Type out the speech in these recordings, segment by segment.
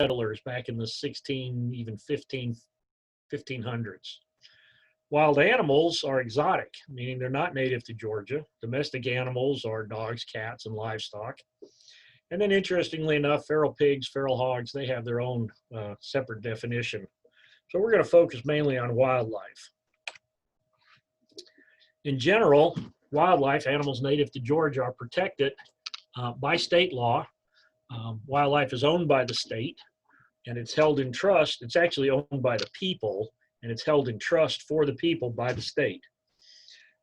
settlers back in the 16, even 1500s. Wild animals are exotic, meaning they're not native to Georgia. Domestic animals are dogs, cats, and livestock. And then interestingly enough, feral pigs, feral hogs, they have their own separate definition. So we're going to focus mainly on wildlife. In general, wildlife, animals native to Georgia, are protected by state law. Wildlife is owned by the state, and it's held in trust. It's actually owned by the people, and it's held in trust for the people by the state.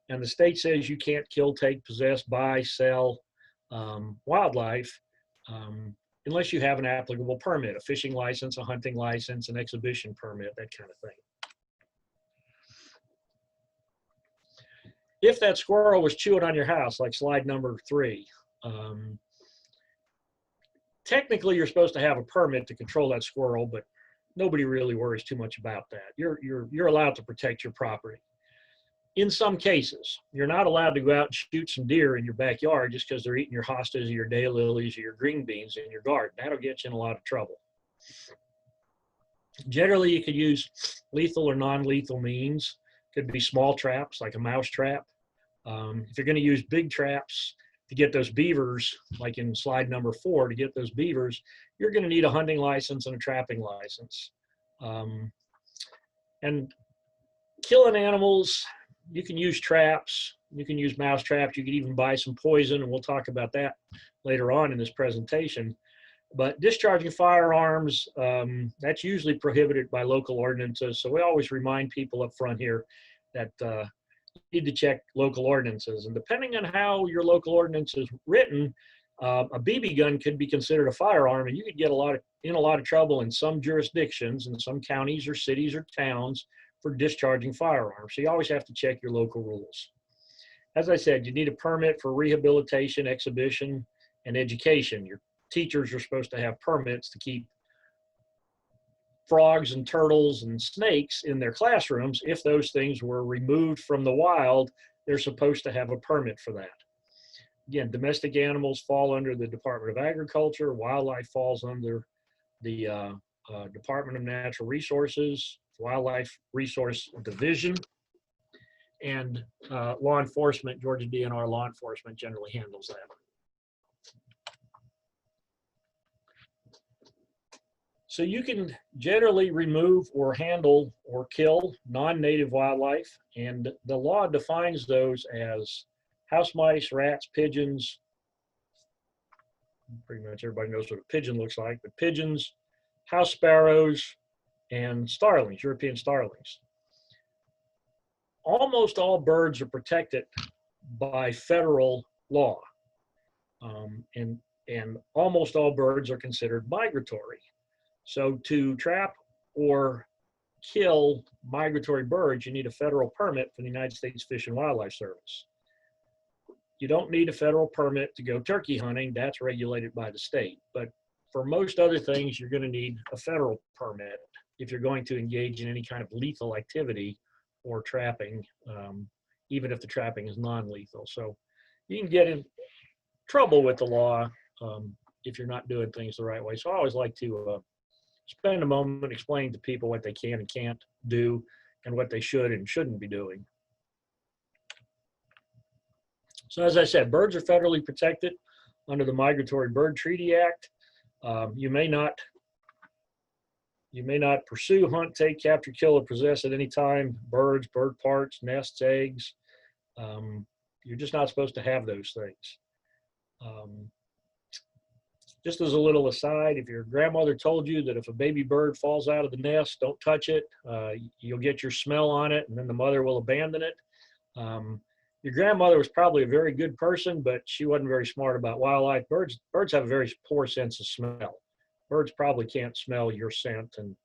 And the state says you can't kill, take, possess, buy, sell wildlife unless you have an applicable permit, a fishing license, a hunting license, an exhibition permit, that kind of thing. If that squirrel was chewing on your house, like slide number 3, technically you're supposed to have a permit to control that squirrel, but nobody really worries too much about that. You're allowed to protect your property. In some cases, you're not allowed to go out and shoot some deer in your backyard just because they're eating your hostas or your daylilies or your green beans in your garden. That'll get you in a lot of trouble. Generally, you could use lethal or non-lethal means. Could be small traps, like a mouse trap. If you're going to use big traps to get those beavers, like in slide number 4, to get those beavers, you're going to need a hunting license and a trapping license. And killing animals, you can use traps, you can use mouse traps, you can even buy some poison, and we'll talk about that later on in this presentation. But discharging firearms, that's usually prohibited by local ordinances. So we always remind people up front here that you need to check local ordinances. And depending on how your local ordinance is written, a BB gun could be considered a firearm, and you could get in a lot of trouble in some jurisdictions, in some counties or cities or towns, for discharging firearms. So you always have to check your local rules. As I said, you need a permit for rehabilitation, exhibition, and education. Your teachers are supposed to have permits to keep frogs and turtles and snakes in their classrooms. If those things were removed from the wild, they're supposed to have a permit for that. Again, domestic animals fall under the Department of Agriculture. Wildlife falls under the Department of Natural Resources, Wildlife Resource Division, and law enforcement, Georgia DNR law enforcement generally handles that. So you can generally remove or handle or kill non-native wildlife, and the law defines those as house mice, rats, pigeons. Pretty much everybody knows what a pigeon looks like, but pigeons, house sparrows, and starlings, European starlings. Almost all birds are protected by federal law, and almost all birds are considered migratory. So to trap or kill migratory birds, you need a federal permit from the United States Fish and Wildlife Service. You don't need a federal permit to go turkey hunting. That's regulated by the state. But for most other things, you're going to need a federal permit if you're going to engage in any kind of lethal activity or trapping, even if the trapping is non-lethal. So you can get in trouble with the law if you're not doing things the right way. So I always like to spend a moment explaining to people what they can and can't do and what they should and shouldn't be doing. So as I said, birds are federally protected under the Migratory Bird Treaty Act. You may not pursue, hunt, take, capture, kill, or possess at any time birds, bird parts, nests, eggs. You're just not supposed to have those things. Just as a little aside, if your grandmother told you that if a baby bird falls out of the nest, don't touch it, you'll get your smell on it, and then the mother will abandon it. Your grandmother was probably a very good person, but she wasn't very smart about wildlife. Birds have a very poor sense of smell. Birds probably can't smell your scent, and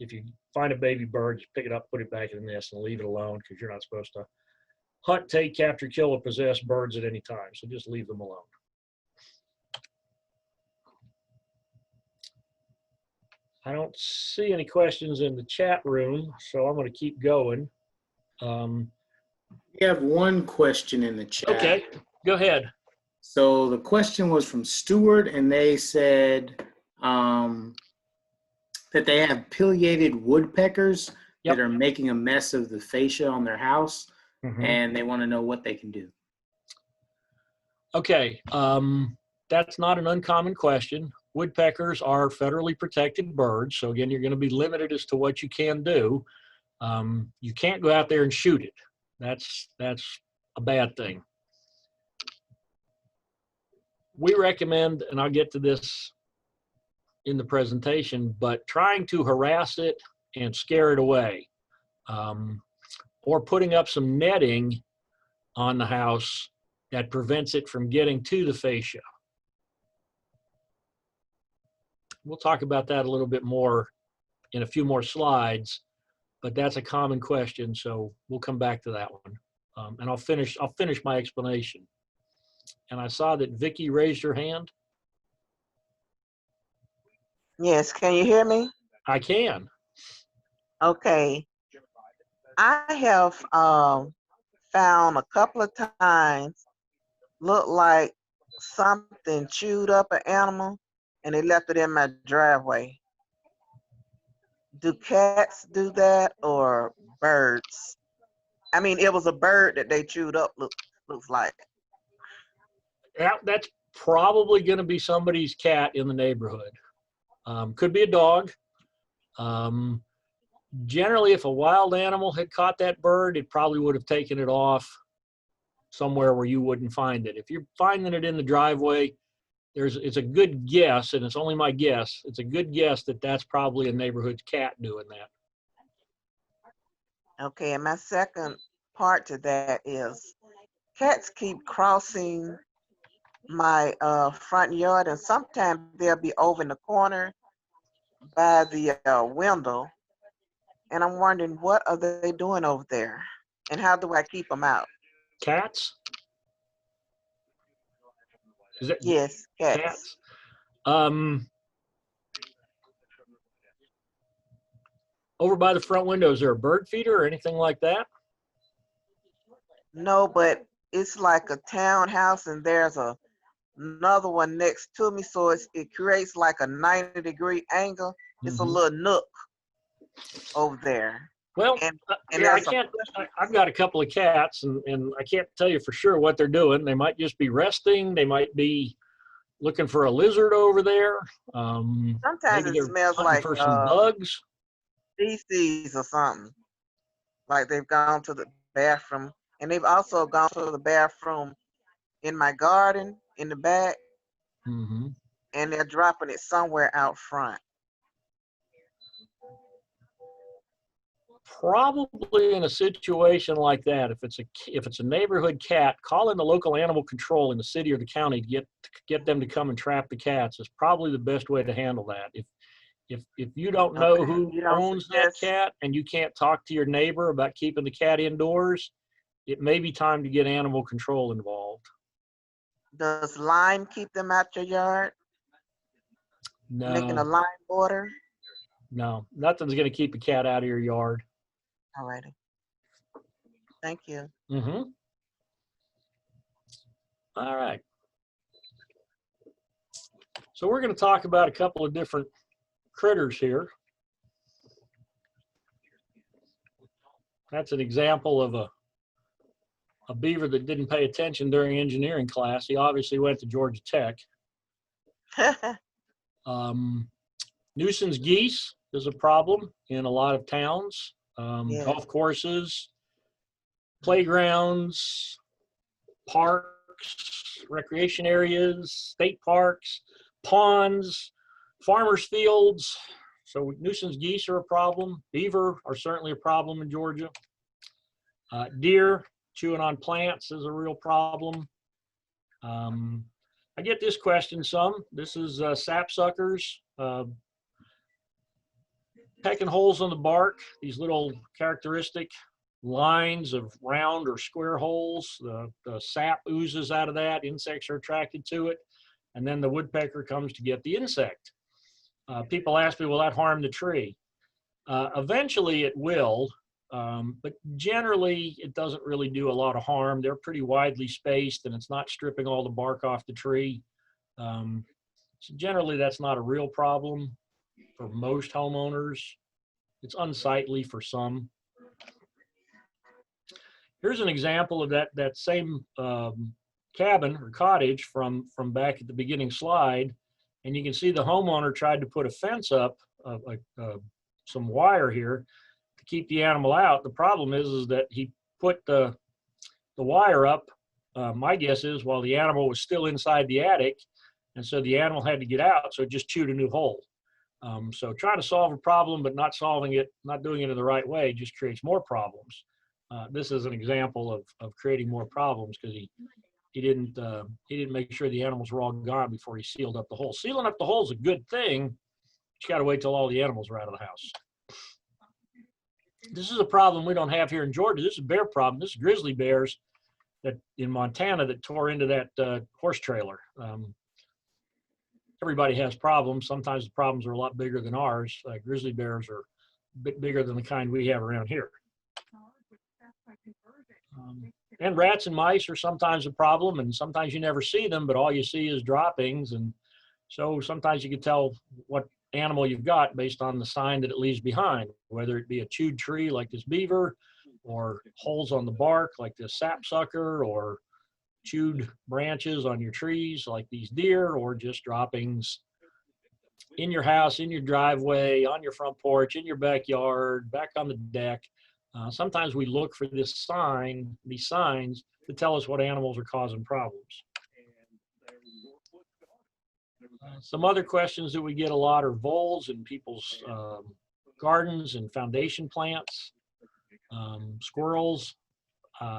if you find a baby bird, just pick it up, put it back in the nest, and leave it alone, because you're not supposed to hunt, take, capture, kill, or possess birds at any time. So just leave them alone. I don't see any questions in the chat room, so I'm going to keep going. We have one question in the chat. Okay, go ahead. So the question was from Stuart, and they said, that they have pileated woodpeckers Yep. that are making a mess of the fascia on their house, Mhm. and they want to know what they can do. Okay, that's not an uncommon question. Woodpeckers are federally protected birds, so again, you're going to be limited as to what you can do. You can't go out there and shoot it. That's a bad thing. We recommend, and I'll get to this in the presentation, but trying to harass it and scare it away, or putting up some netting on the house that prevents it from getting to the fascia. We'll talk about that a little bit more in a few more slides, but that's a common question, so we'll come back to that one. And I'll finish my explanation. And I saw that Vicky raised her hand. Yes, can you hear me? I can. Okay. I have found a couple of times look like something chewed up an animal and they left it in my driveway. Do cats do that or birds? I mean, it was a bird that they chewed up, looks like. That's probably going to be somebody's cat in the neighborhood. Could be a dog. Generally, if a wild animal had caught that bird, it probably would have taken it off somewhere where you wouldn't find it. If you're finding it in the driveway, it's a good guess, and it's only my guess, it's a good guess that that's probably a neighborhood cat doing that. Okay, and my second part to that is cats keep crossing my front yard, and sometimes they'll be over in the corner by the window, and I'm wondering what are they doing over there, and how do I keep them out? Cats? Is that Yes, cats. cats? Over by the front window, is there a bird feeder or anything like that? No, but it's like a townhouse, and there's another one next to me, so it creates like a 90-degree angle. It's a little nook over there. Well, And yeah, there's I've got a couple of cats, and I can't tell you for sure what they're doing. They might just be resting. They might be looking for a lizard over there. sometimes Maybe it they're smells hunting like for some bugs. feces or something. Like they've gone to the bathroom, and they've also gone to the bathroom in my garden in the back, Mm-hmm. and they're dropping it somewhere out front. Probably in a situation like that, if it's a neighborhood cat, calling the local animal control in the city or the county to get them to come and trap the cats is probably the best way to handle that. If you don't know Okay. who You don't owns that suggest, cat and you can't talk to your neighbor about keeping the cat indoors, it may be time to get animal control involved. does lime keep them out your yard? Making a No, lime border? no, nothing's going to keep a cat out of your yard. Alrighty. Thank you. Mm-hmm. All right. So we're going to talk about a couple of different critters here. That's an example of a beaver that didn't pay attention during engineering class. He obviously went to Georgia Tech. Nuisance geese is a problem in a lot of towns. Yeah. Golf courses, playgrounds, parks, recreation areas, state parks, ponds, farmers' fields. So nuisance geese are a problem. Beaver are certainly a problem in Georgia. Deer chewing on plants is a real problem. I get this question some. This is sapsuckers pecking holes on the bark, these little characteristic lines of round or square holes. The sap oozes out of that. Insects are attracted to it. And then the woodpecker comes to get the insect. People ask me, will that harm the tree? Eventually it will, but generally it doesn't really do a lot of harm. They're pretty widely spaced and it's not stripping all the bark off the tree. So generally that's not a real problem. for most homeowners. It's unsightly for some. Here's an example of that same cabin or cottage from back at the beginning slide. And you can see the homeowner tried to put a fence up, some wire here to keep the animal out. The problem is that he put the wire up, my guess is, while the animal was still inside the attic. And so the animal had to get out, so it just chewed a new hole. So trying to solve a problem, but not solving it, not doing it in the right way, just creates more problems. This is an example of creating more problems because he didn't make sure the animals were all gone before he sealed up the hole. Sealing up the hole is a good thing. But you got to wait till all the animals are out of the house. This is a problem we don't have here in Georgia. This is a bear problem. This is grizzly bears that in Montana that tore into that horse trailer. Everybody has problems. Sometimes the problems are a lot bigger than ours. Grizzly bears are a bit bigger than the kind we have around here. And rats and mice are sometimes a problem, and sometimes you never see them, but all you see is droppings. And so sometimes you can tell what animal you've got based on the sign that it leaves behind, whether it be a chewed tree like this beaver, or holes on the bark like this sapsucker, or chewed branches on your trees like these deer, or just droppings in your house, in your driveway, on your front porch, in your backyard, back on the deck. Sometimes we look for these signs to tell us what animals are causing problems. Some other questions that we get a lot are voles in people's gardens and foundation plants, squirrels.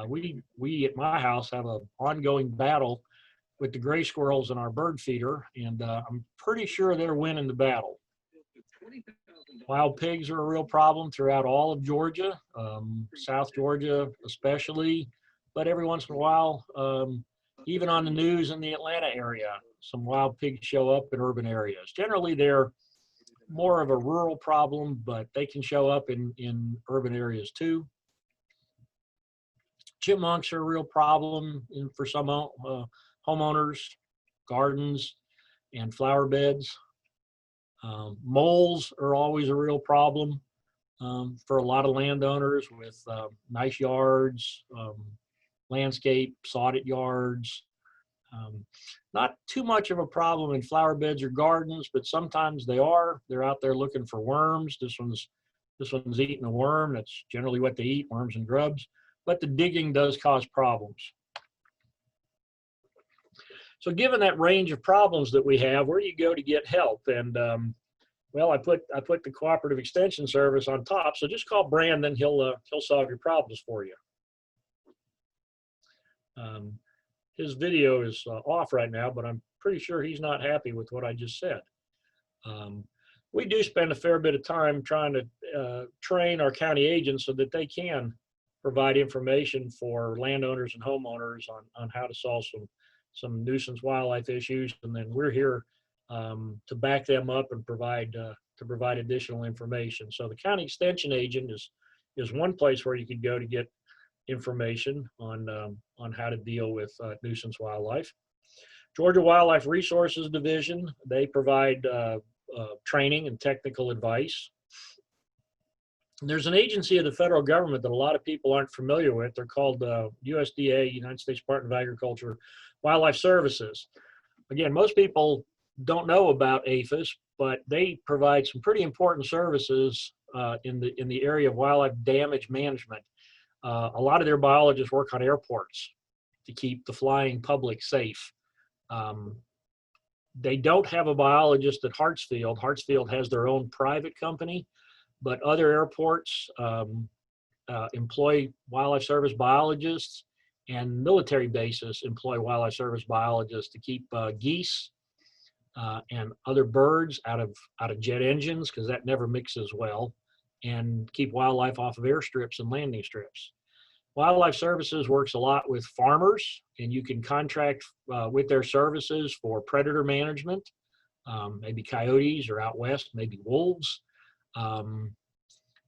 We at my house have an ongoing battle with the gray squirrels in our bird feeder, and I'm pretty sure they're winning the battle. Wild pigs are a real problem throughout all of Georgia, South Georgia especially, but every once in a while, even on the news in the Atlanta area, some wild pigs show up in urban areas. Generally, they're more of a rural problem, but they can show up in urban areas too. Chipmunks are a real problem for some homeowners, gardens, and flower beds. Moles are always a real problem for a lot of landowners with nice yards, landscape, sodded yards. Not too much of a problem in flower beds or gardens, but sometimes they are. They're out there looking for worms. This one's eating a worm. That's generally what they eat, worms and grubs. But the digging does cause problems. So given that range of problems that we have, where do you go to get help? And well, I put the Cooperative Extension Service on top. So just call Brandon. He'll solve your problems for you. His video is off right now, but I'm pretty sure he's not happy with what I just said. We do spend a fair bit of time trying to train our county agents so that they can provide information for landowners and homeowners on how to solve some nuisance wildlife issues, and then we're here to back them up and provide additional information. So the county extension agent is one place where you could go to get information on how to deal with nuisance wildlife. Georgia Wildlife Resources Division, they provide training and technical advice. And there's an agency of the federal government that a lot of people aren't familiar with. They're called USDA, United States Department of Agriculture, Wildlife Services. Again, most people don't know about APHIS, but they provide some pretty important services in the area of wildlife damage management. A lot of their biologists work on airports to keep the flying public safe. They don't have a biologist at Hartsfield. Hartsfield has their own private company, but other airports employ wildlife service biologists, and military bases employ wildlife service biologists to keep geese and other birds out of jet engines, because that never mixes well, and keep wildlife off of airstrips and landing strips. Wildlife Services works a lot with farmers, and you can contract with their services for predator management, maybe coyotes, or out west, maybe wolves.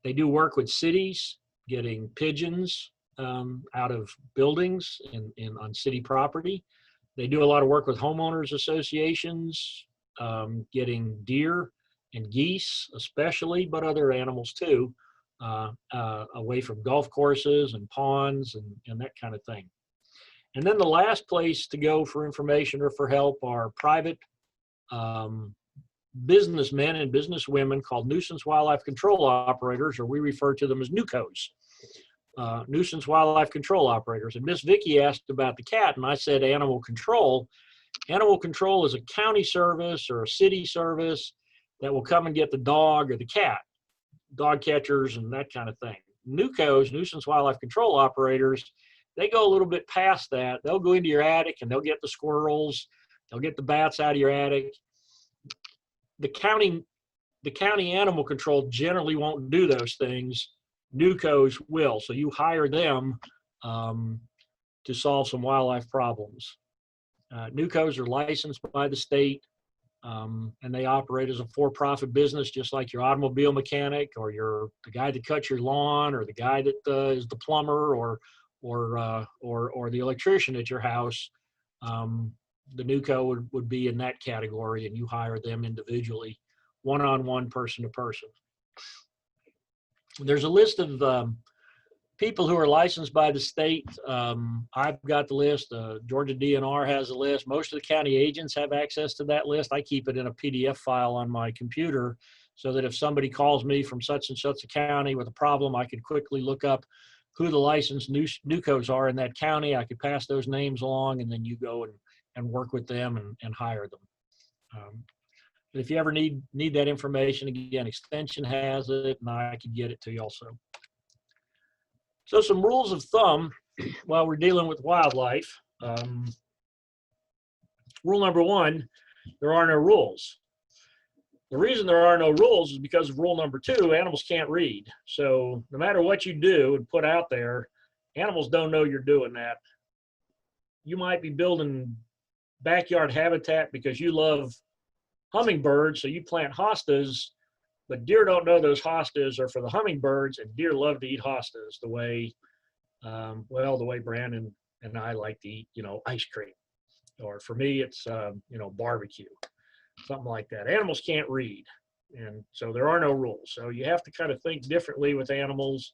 They do work with cities, getting pigeons out of buildings on city property. They do a lot of work with homeowners associations, getting deer and geese especially, but other animals too, away from golf courses and ponds and that kind of thing. And then the last place to go for information or for help are private businessmen and businesswomen called nuisance wildlife control operators, or we refer to them as NUCOs. Nuisance wildlife control operators. And Miss Vicky asked about the cat, and I said animal control. Animal control is a county service or a city service that will come and get the dog or the cat, dog catchers and that kind of thing. NUCOs, nuisance wildlife control operators, they go a little bit past that. They'll go into your attic and they'll get the squirrels, they'll get the bats out of your attic. The county animal control generally won't do those things. NUCOs will, so you hire them to solve some wildlife problems. NUCOs are licensed by the state, and they operate as a for-profit business, just like your automobile mechanic or the guy that cuts your lawn or the guy that is the plumber or the electrician at your house. The NUCO would be in that category, and you hire them individually, one-on-one, person-to-person. There's a list of people who are licensed by the state. I've got the list. Georgia DNR has a list. Most of the county agents have access to that list. I keep it in a PDF file on my computer so that if somebody calls me from such and such a county with a problem, I could quickly look up who the licensed NUCOs are in that county. I could pass those names along, and then you go and work with them and hire them. But if you ever need that information, again, Extension has it, and I can get it to you also. So some rules of thumb while we're dealing with wildlife. Rule number one, there are no rules. The reason there are no rules is because of rule number two, animals can't read. So no matter what you do and put out there, animals don't know you're doing that. You might be building backyard habitat because you love hummingbirds, so you plant hostas, but deer don't know those hostas are for the hummingbirds, and deer love to eat hostas the way, the way Brandon and I like to eat, ice cream. Or for me, it's, barbecue, something like that. Animals can't read, and so there are no rules. So you have to kind of think differently with animals.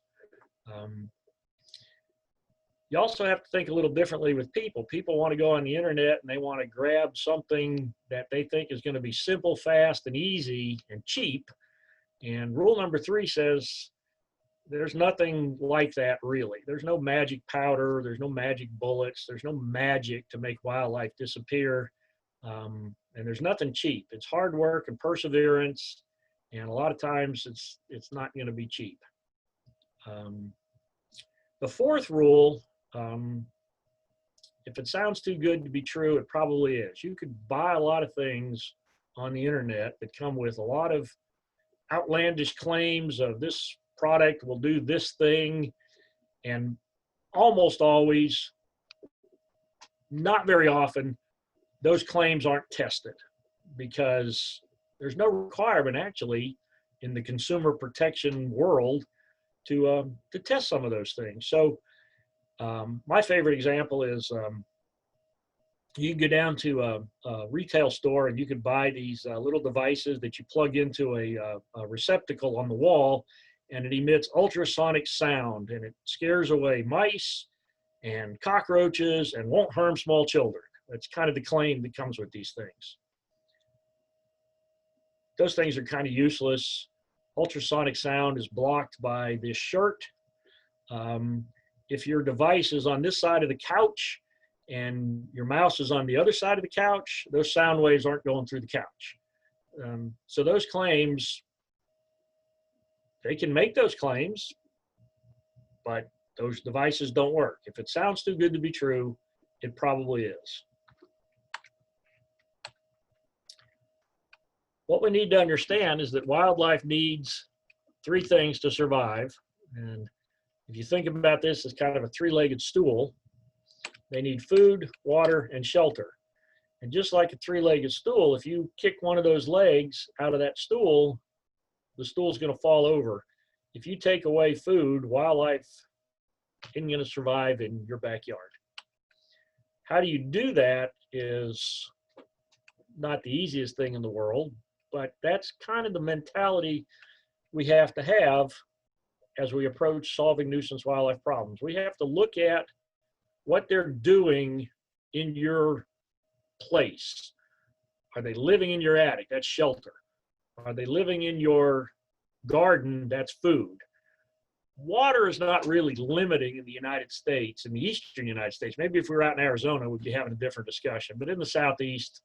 You also have to think a little differently with people. People want to go on the internet and they want to grab something that they think is going to be simple, fast, and easy and cheap. And rule number three says there's nothing like that really. There's no magic powder. There's no magic bullets. There's no magic to make wildlife disappear. And there's nothing cheap. It's hard work and perseverance. And a lot of times it's not going to be cheap. The fourth rule, if it sounds too good to be true, it probably is. You could buy a lot of things on the internet that come with a lot of outlandish claims of this product will do this thing, and almost always, not very often, those claims aren't tested because there's no requirement actually in the consumer protection world to test some of those things. So my favorite example is you can go down to a retail store and you can buy these little devices that you plug into a receptacle on the wall, and it emits ultrasonic sound, and it scares away mice and cockroaches and won't harm small children. That's kind of the claim that comes with these things. Those things are kind of useless. Ultrasonic sound is blocked by this shirt. If your device is on this side of the couch and your mouse is on the other side of the couch, those sound waves aren't going through the couch. So those claims, they can make those claims, but those devices don't work. If it sounds too good to be true, it probably is. What we need to understand is that wildlife needs three things to survive. And if you think about this as kind of a three-legged stool, they need food, water, and shelter. And just like a three-legged stool, if you kick one of those legs out of that stool, the stool's going to fall over. If you take away food, wildlife isn't going to survive in your backyard. How do you do that is not the easiest thing in the world, but that's kind of the mentality we have to have as we approach solving nuisance wildlife problems. We have to look at what they're doing in your place. Are they living in your attic? That's shelter. Are they living in your garden? That's food. Water is not really limiting in the United States, in the eastern United States. Maybe if we were out in Arizona, we'd be having a different discussion. But in the Southeast,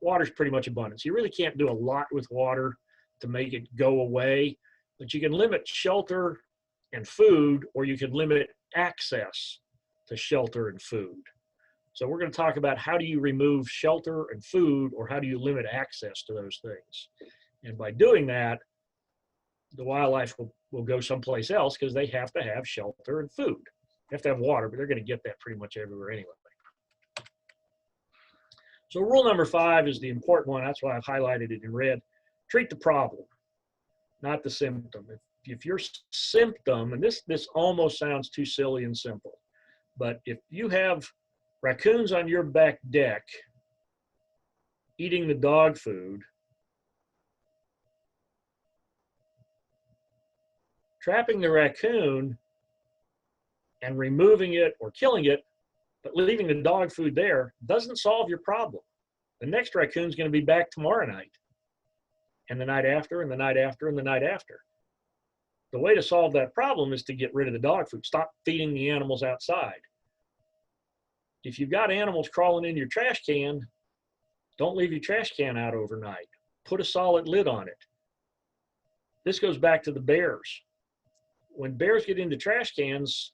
water is pretty much abundant. So you really can't do a lot with water to make it go away. But you can limit shelter and food, or you can limit access to shelter and food. So we're going to talk about how do you remove shelter and food, or how do you limit access to those things. And by doing that, the wildlife will go someplace else because they have to have shelter and food. They have to have water, but they're going to get that pretty much everywhere anyway. So rule number 5 is the important one. That's why I've highlighted it in red. Treat the problem, not the symptom. If your symptom, and this almost sounds too silly and simple, but if you have raccoons on your back deck eating the dog food, trapping the raccoon and removing it or killing it, but leaving the dog food there doesn't solve your problem. The next raccoon's going to be back tomorrow night, and the night after, and the night after, and the night after. The way to solve that problem is to get rid of the dog food. Stop feeding the animals outside. If you've got animals crawling in your trash can, don't leave your trash can out overnight. Put a solid lid on it. This goes back to the bears. When bears get into trash cans,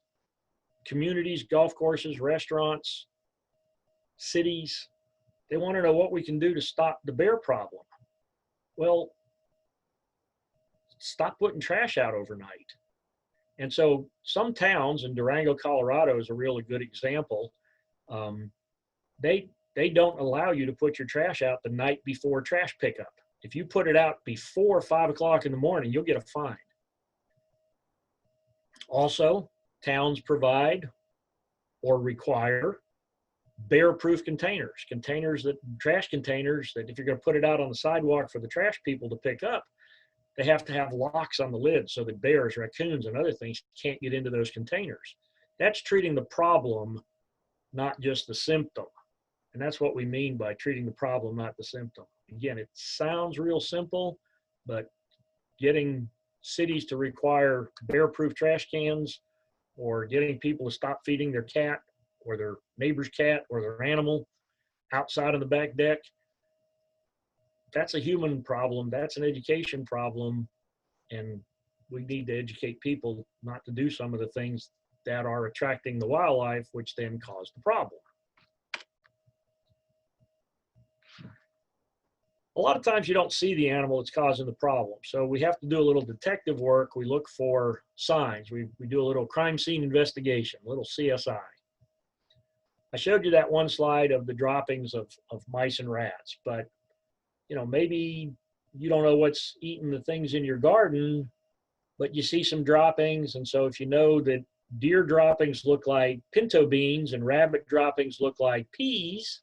communities, golf courses, restaurants, cities, they want to know what we can do to stop the bear problem. Well, stop putting trash out overnight. And so some towns, and Durango, Colorado is a really good example, they don't allow you to put your trash out the night before trash pickup. If you put it out before 5 o'clock in the morning, you'll get a fine. Also, towns provide or require bear-proof containers, trash containers that if you're going to put it out on the sidewalk for the trash people to pick up, they have to have locks on the lid so that bears, raccoons, and other things can't get into those containers. That's treating the problem, not just the symptom. And that's what we mean by treating the problem, not the symptom. Again, it sounds real simple, but getting cities to require bear-proof trash cans, or getting people to stop feeding their cat or their neighbor's cat or their animal outside on the back deck, that's a human problem. That's an education problem. And we need to educate people not to do some of the things that are attracting the wildlife, which then cause the problem. A lot of times you don't see the animal that's causing the problem. So we have to do a little detective work. We look for signs. We do a little crime scene investigation, a little CSI. I showed you that one slide of the droppings of mice and rats, but maybe you don't know what's eating the things in your garden, but you see some droppings. And so if you know that deer droppings look like pinto beans and rabbit droppings look like peas,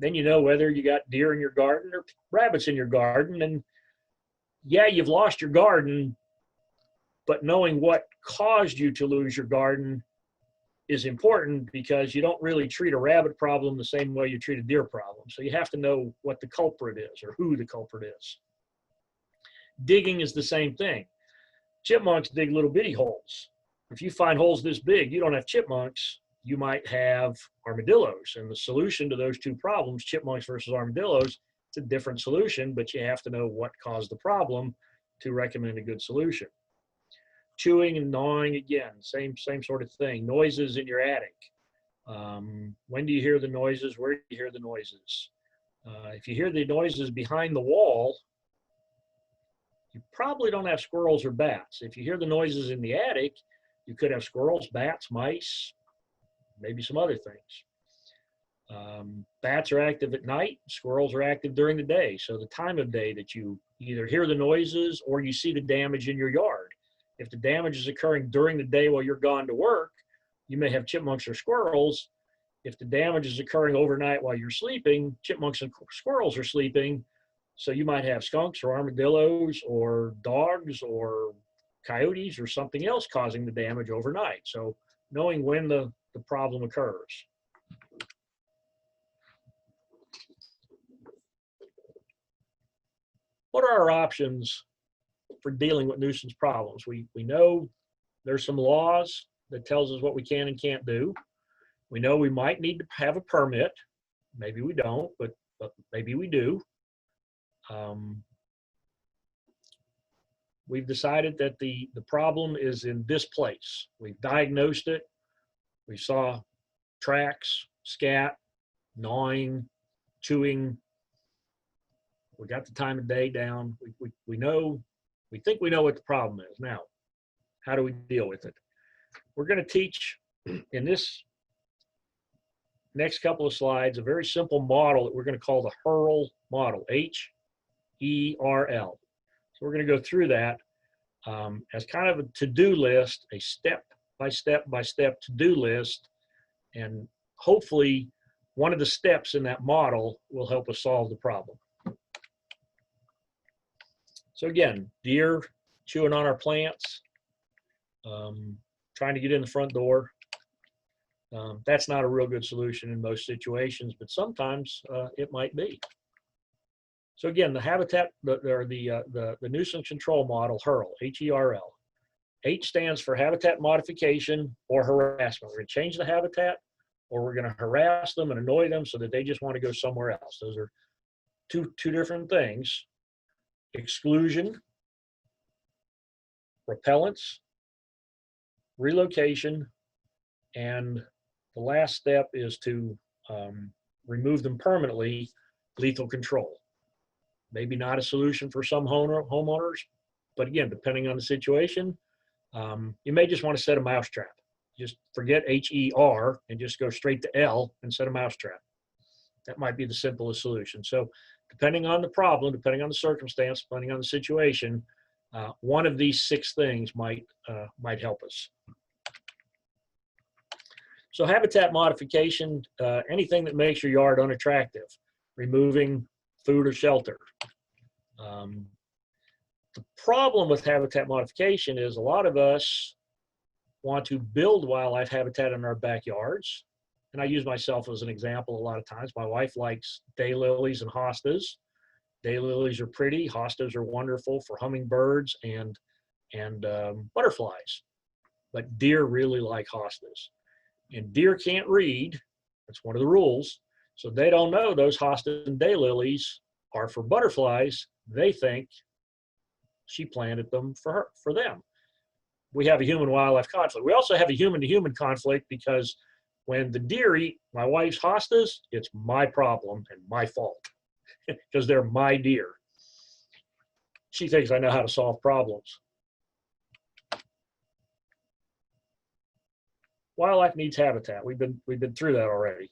then you know whether you got deer in your garden or rabbits in your garden. And yeah, you've lost your garden, but knowing what caused you to lose your garden is important, because you don't really treat a rabbit problem the same way you treat a deer problem. So you have to know what the culprit is or who the culprit is. Digging is the same thing. Chipmunks dig little bitty holes. If you find holes this big, you don't have chipmunks, you might have armadillos. And the solution to those two problems, chipmunks versus armadillos, it's a different solution, but you have to know what caused the problem to recommend a good solution. Chewing and gnawing, again, same sort of thing. Noises in your attic. When do you hear the noises? Where do you hear the noises? If you hear the noises behind the wall, you probably don't have squirrels or bats. If you hear the noises in the attic, you could have squirrels, bats, mice, maybe some other things. Bats are active at night, squirrels are active during the day. So the time of day that you either hear the noises or you see the damage in your yard. If the damage is occurring during the day while you're gone to work, you may have chipmunks or squirrels. If the damage is occurring overnight while you're sleeping, chipmunks and squirrels are sleeping. So you might have skunks or armadillos or dogs or coyotes or something else causing the damage overnight. So knowing when the problem occurs. What are our options for dealing with nuisance problems? We know there's some laws that tells us what we can and can't do. We know we might need to have a permit. Maybe we don't, but maybe we do. We've decided that the problem is in this place. We've diagnosed it. We saw tracks, scat, gnawing, chewing. We got the time of day down. We know, we think we know what the problem is. Now, how do we deal with it? We're going to teach in this next couple of slides a very simple model that we're going to call the HERL model, H-E-R-L. So we're going to go through that as kind of a to-do list, a step-by-step to-do list, and hopefully one of the steps in that model will help us solve the problem. So again, deer chewing on our plants, trying to get in the front door. That's not a real good solution in most situations, but sometimes it might be. So again, the habitat, the nuisance control model, HERL, H-E-R-L. H stands for habitat modification or harassment. We're going to change the habitat, or we're going to harass them and annoy them so that they just want to go somewhere else. Those are two different things. Exclusion, repellents, relocation, and the last step is to remove them permanently, lethal control. Maybe not a solution for some homeowners, but again, depending on the situation, you may just want to set a mouse trap. Just forget H-E-R and just go straight to L and set a mouse trap. That might be the simplest solution. So depending on the problem, depending on the circumstance, depending on the situation, one of these 6 things might help us. So habitat modification, anything that makes your yard unattractive, removing food or shelter. The problem with habitat modification is a lot of us want to build wildlife habitat in our backyards. And I use myself as an example a lot of times. My wife likes daylilies and hostas. Daylilies are pretty, hostas are wonderful for hummingbirds and butterflies. But deer really like hostas. And deer can't read, that's one of the rules. So they don't know those hostas and daylilies are for butterflies. They think she planted them for them. We have a human-wildlife conflict. We also have a human-to-human conflict because when the deer eat my wife's hostas, it's my problem and my fault because they're my deer. She thinks I know how to solve problems. Wildlife needs habitat. We've been through that already.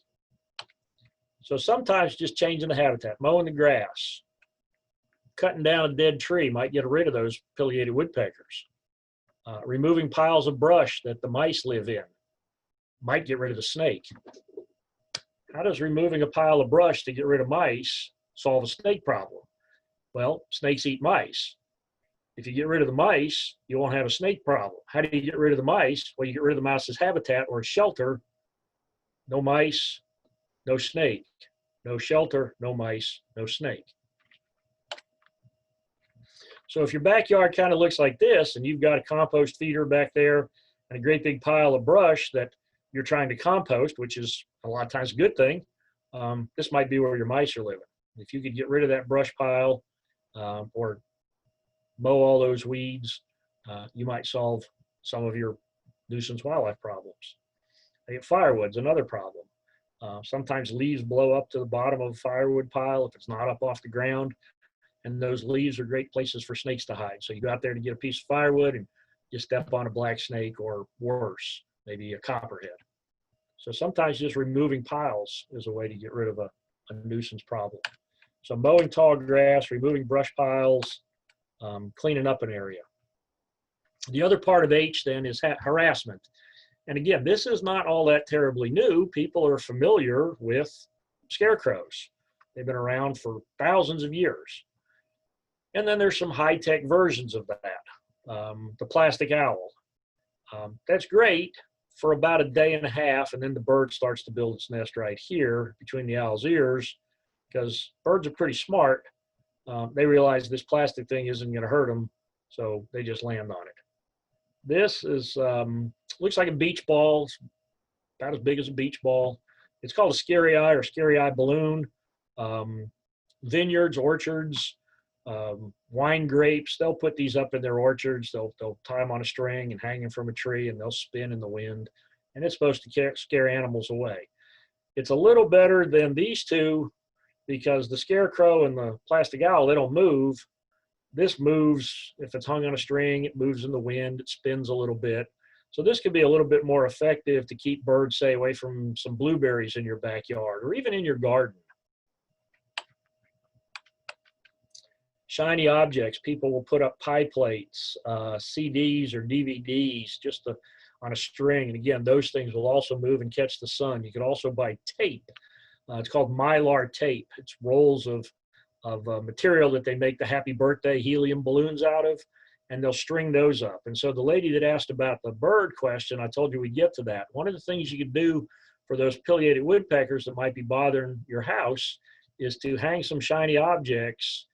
So sometimes just changing the habitat, mowing the grass, cutting down a dead tree might get rid of those pileated woodpeckers. Removing piles of brush that the mice live in might get rid of the snake. How does removing a pile of brush to get rid of mice solve a snake problem? Well, snakes eat mice. If you get rid of the mice, you won't have a snake problem. How do you get rid of the mice? Well, you get rid of the mouse's habitat or shelter. No mice, no snake. No shelter, no mice, no snake. So if your backyard kind of looks like this and you've got a compost feeder back there and a great big pile of brush that you're trying to compost, which is a lot of times a good thing, this might be where your mice are living. If you could get rid of that brush pile or mow all those weeds, you might solve some of your nuisance wildlife problems. Firewood's another problem. Sometimes leaves blow up to the bottom of a firewood pile if it's not up off the ground. And those leaves are great places for snakes to hide. So you go out there to get a piece of firewood and you step on a black snake or worse, maybe a copperhead. So sometimes just removing piles is a way to get rid of a nuisance problem. So mowing tall grass, removing brush piles, cleaning up an area. The other part of H then is harassment. And again, this is not all that terribly new. People are familiar with scarecrows. They've been around for thousands of years. And then there's some high-tech versions of that. The plastic owl. That's great for about a day and a half, and then the bird starts to build its nest right here between the owl's ears, because birds are pretty smart. They realize this plastic thing isn't going to hurt them, so they just land on it. This is looks like a beach ball. It's about as big as a beach ball. It's called a scary eye or scary eye balloon. Vineyards, orchards, wine grapes, they'll put these up in their orchards. They'll tie them on a string and hang them from a tree, and they'll spin in the wind. And it's supposed to scare animals away. It's a little better than these two because the scarecrow and the plastic owl, they don't move. This moves. If it's hung on a string, it moves in the wind. It spins a little bit. So this could be a little bit more effective to keep birds, say, away from some blueberries in your backyard or even in your garden. Shiny objects. People will put up pie plates, CDs or DVDs just on a string. And again, those things will also move and catch the sun. You could also buy tape. It's called Mylar tape. It's rolls of material that they make the happy birthday helium balloons out of, and they'll string those up. And so the lady that asked about the bird question, I told you we'd get to that. One of the things you could do for those pileated woodpeckers that might be bothering your house is to hang some shiny objects,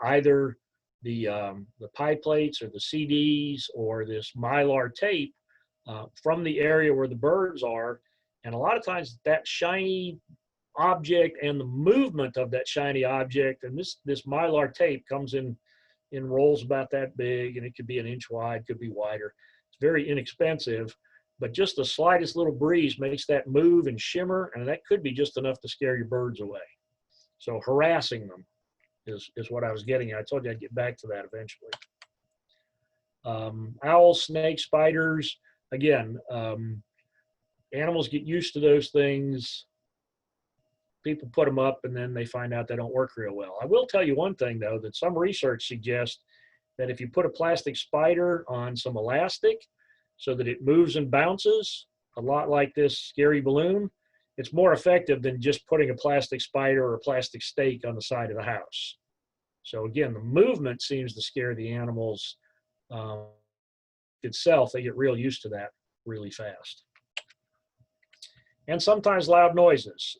either the pie plates or the CDs or this Mylar tape from the area where the birds are. And a lot of times that shiny object and the movement of that shiny object, and this Mylar tape comes in rolls about that big, and it could be an inch wide, could be wider. It's very inexpensive, but just the slightest little breeze makes that move and shimmer, and that could be just enough to scare your birds away. So harassing them is what I was getting at. I told you I'd get back to that eventually. Owls, snakes, spiders. Again, animals get used to those things. People put them up and then they find out they don't work real well. I will tell you one thing though, that some research suggests that if you put a plastic spider on some elastic so that it moves and bounces, a lot like this scary balloon, it's more effective than just putting a plastic spider or a plastic stake on the side of the house. So again, the movement seems to scare the animals itself. They get real used to that really fast. And sometimes loud noises.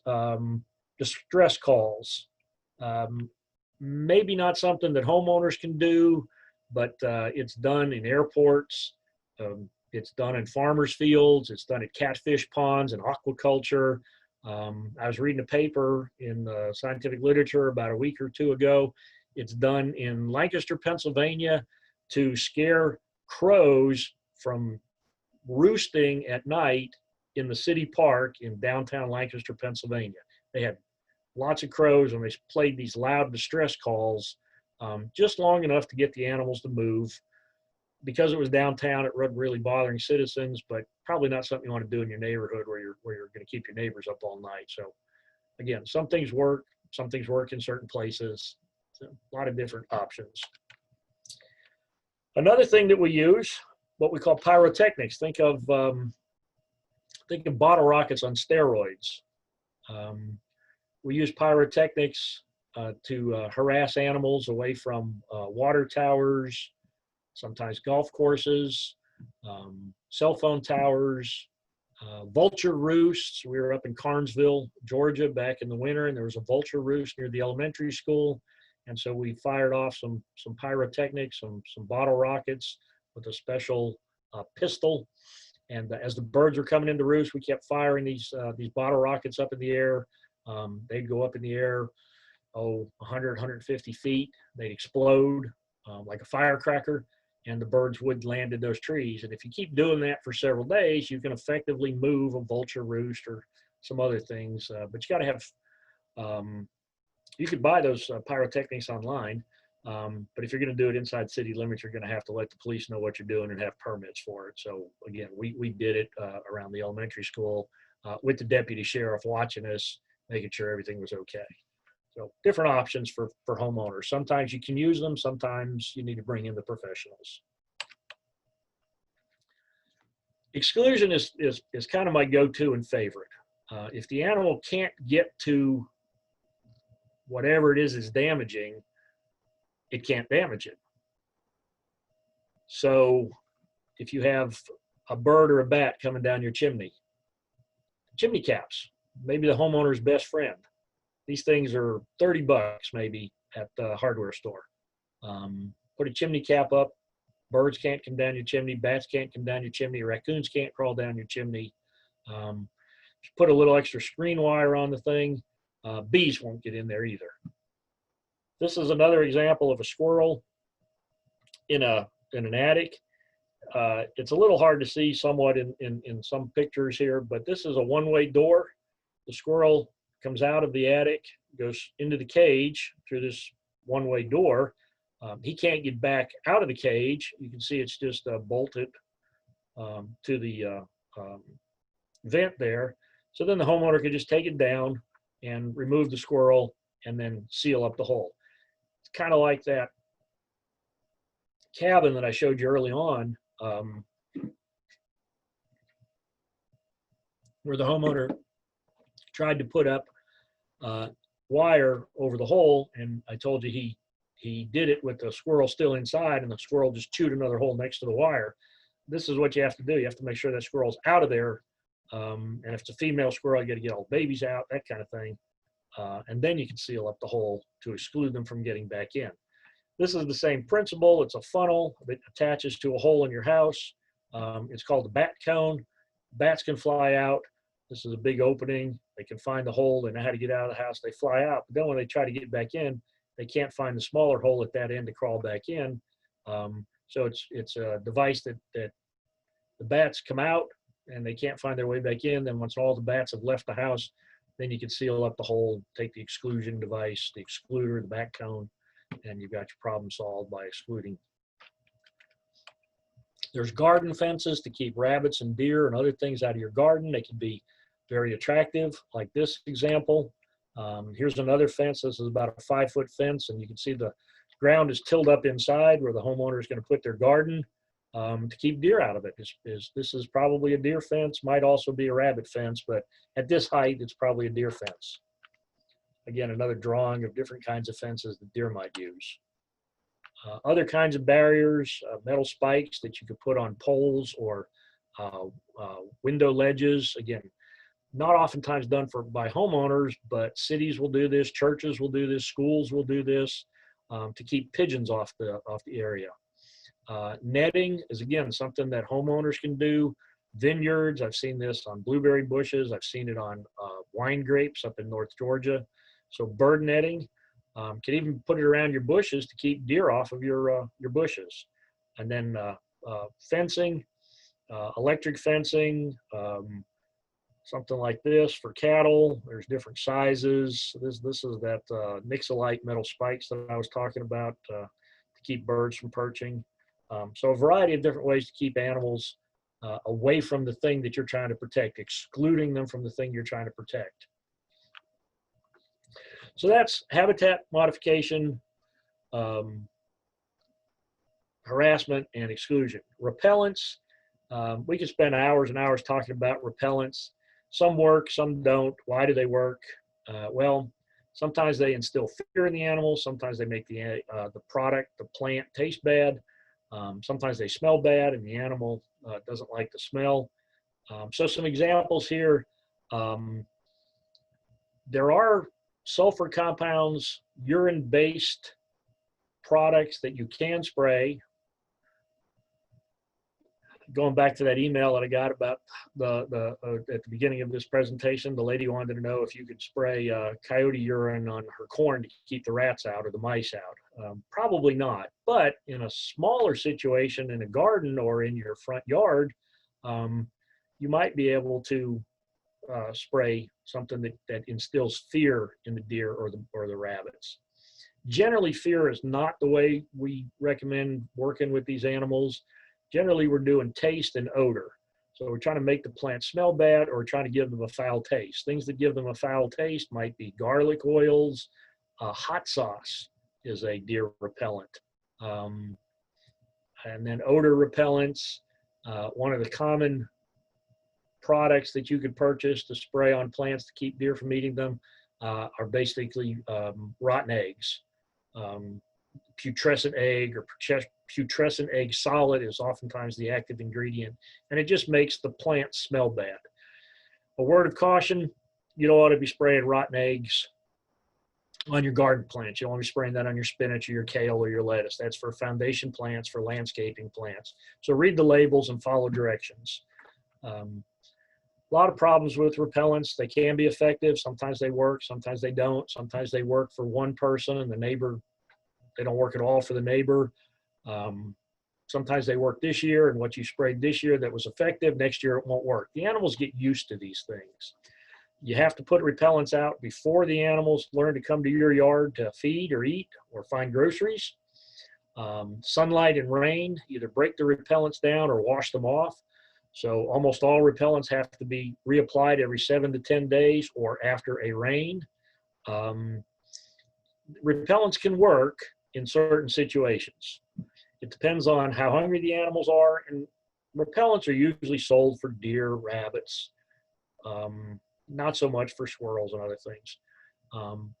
Distress calls. Maybe not something that homeowners can do, but it's done in airports. It's done in farmers' fields. It's done at catfish ponds and aquaculture. I was reading a paper in the scientific literature about a week or two ago. It's done in Lancaster, Pennsylvania, to scare crows from roosting at night in the city park in downtown Lancaster, Pennsylvania. They had lots of crows and they played these loud distress calls just long enough to get the animals to move. Because it was downtown, it wasn't really bothering citizens, but probably not something you want to do in your neighborhood where you're going to keep your neighbors up all night. So again, some things work in certain places. So a lot of different options. Another thing that we use, what we call pyrotechnics. Think of bottle rockets on steroids. We use pyrotechnics to harass animals away from water towers, sometimes golf courses, cell phone towers, vulture roosts. We were up in Carnesville, Georgia back in the winter, and there was a vulture roost near the elementary school. And so we fired off some pyrotechnics, some bottle rockets with a special pistol. And as the birds were coming into roost, we kept firing these bottle rockets up in the air. They'd go up in the air, 100, 150 feet. They'd explode like a firecracker, and the birds would land in those trees. And if you keep doing that for several days, you can effectively move a vulture roost or some other things. But you got to have, you could buy those pyrotechnics online. But if you're going to do it inside city limits, you're going to have to let the police know what you're doing and have permits for it. So again, we did it around the elementary school with the deputy sheriff watching us, making sure everything was okay. So different options for homeowners. Sometimes you can use them. Sometimes you need to bring in the professionals. Exclusion is kind of my go-to and favorite. If the animal can't get to whatever it is damaging, it can't damage it. So if you have a bird or a bat coming down your chimney caps, maybe the homeowner's best friend. These things are 30 bucks maybe at the hardware store. Put a chimney cap up. Birds can't come down your chimney. Bats can't come down your chimney. Raccoons can't crawl down your chimney. Put a little extra screen wire on the thing. Bees won't get in there either. This is another example of a squirrel in an attic. It's a little hard to see somewhat in some pictures here, but this is a one-way door. The squirrel comes out of the attic, goes into the cage through this one-way door. He can't get back out of the cage. You can see it's just bolted to the vent there. So then the homeowner could just take it down and remove the squirrel and then seal up the hole. It's kind of like that cabin that I showed you early on, where the homeowner tried to put up wire over the hole, and I told you he did it with the squirrel still inside, and the squirrel just chewed another hole next to the wire. This is what you have to do. You have to make sure that squirrel's out of there. And if it's a female squirrel, you got to get all the babies out, that kind of thing. And then you can seal up the hole to exclude them from getting back in. This is the same principle. It's a funnel that attaches to a hole in your house. It's called the bat cone. Bats can fly out. This is a big opening. They can find the hole. They know how to get out of the house. They fly out. But then when they try to get back in, they can't find the smaller hole at that end to crawl back in. So it's a device that the bats come out and they can't find their way back in. Then once all the bats have left the house, then you can seal up the hole, take the exclusion device, the excluder, the bat cone, and you've got your problem solved by excluding. There's garden fences to keep rabbits and deer and other things out of your garden. They can be very attractive, like this example. Here's another fence. This is about a 5-foot fence, and you can see the ground is tilled up inside where the homeowner is going to put their garden to keep deer out of it. This is probably a deer fence, might also be a rabbit fence, but at this height, it's probably a deer fence. Again, another drawing of different kinds of fences that deer might use. Other kinds of barriers, metal spikes that you could put on poles or window ledges. Again, not oftentimes done by homeowners, but cities will do this, churches will do this, schools will do this to keep pigeons off the area. Netting is, again, something that homeowners can do. Vineyards, I've seen this on blueberry bushes. I've seen it on wine grapes up in North Georgia. So bird netting, can even put it around your bushes to keep deer off of your bushes. And then fencing, electric fencing, something like this for cattle. There's different sizes. This is that Nixolite metal spikes that I was talking about to keep birds from perching. So a variety of different ways to keep animals away from the thing that you're trying to protect, excluding them from the thing you're trying to protect. So that's habitat modification, harassment, and exclusion. Repellents, we could spend hours and hours talking about repellents. Some work, some don't. Why do they work? Well, sometimes they instill fear in the animal. Sometimes they make the product, the plant, taste bad. Sometimes they smell bad and the animal doesn't like the smell. So some examples here. There are sulfur compounds, urine-based products that you can spray. Going back to that email that I got about at the beginning of this presentation, the lady wanted to know if you could spray coyote urine on her corn to keep the rats out or the mice out. Probably not, but in a smaller situation in a garden or in your front yard, you might be able to spray something that instills fear in the deer or the rabbits. Generally, fear is not the way we recommend working with these animals. Generally, we're doing taste and odor. So we're trying to make the plant smell bad or trying to give them a foul taste. Things that give them a foul taste might be garlic oils. Hot sauce is a deer repellent. And then odor repellents. One of the common products that you could purchase to spray on plants to keep deer from eating them are basically rotten eggs. putrescent egg or putrescent egg solid is oftentimes the active ingredient, and it just makes the plant smell bad. A word of caution, you don't want to be spraying rotten eggs on your garden plants. You don't want to be spraying that on your spinach or your kale or your lettuce. That's for foundation plants, for landscaping plants. So read the labels and follow directions. A lot of problems with repellents. They can be effective. Sometimes they work, sometimes they don't. Sometimes they work for one person and the neighbor, they don't work at all for the neighbor. Sometimes they work this year, and what you sprayed this year that was effective, next year it won't work. The animals get used to these things. You have to put repellents out before the animals learn to come to your yard to feed or eat or find groceries. Sunlight and rain either break the repellents down or wash them off. So almost all repellents have to be reapplied every 7 to 10 days or after a rain. Repellents can work in certain situations. It depends on how hungry the animals are, and repellents are usually sold for deer, rabbits, not so much for squirrels and other things.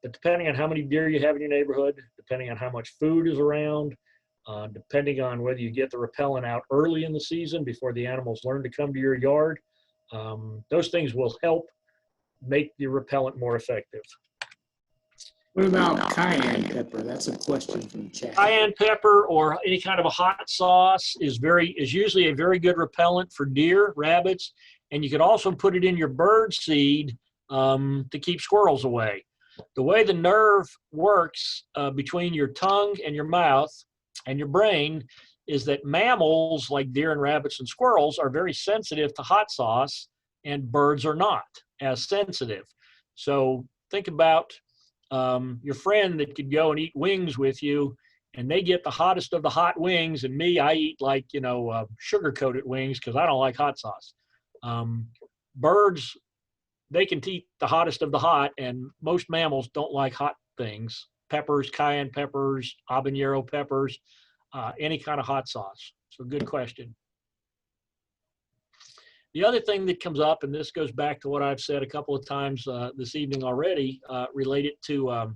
But depending on how many deer you have in your neighborhood, depending on how much food is around, depending on whether you get the repellent out early in the season before the animals learn to come to your yard, those things will help make the repellent more effective. What about cayenne pepper? That's a question from the chat. Cayenne pepper or any kind of a hot sauce is usually a very good repellent for deer, rabbits, and you could also put it in your bird seed to keep squirrels away. The way the nerve works between your tongue and your mouth and your brain is that mammals like deer and rabbits and squirrels are very sensitive to hot sauce, and birds are not as sensitive. So think about your friend that could go and eat wings with you, and they get the hottest of the hot wings, and me, I eat like, sugar-coated wings because I don't like hot sauce. Birds, they can eat the hottest of the hot, and most mammals don't like hot things. Peppers, cayenne peppers, habanero peppers, any kind of hot sauce. So good question. The other thing that comes up, and this goes back to what I've said a couple of times this evening already, related to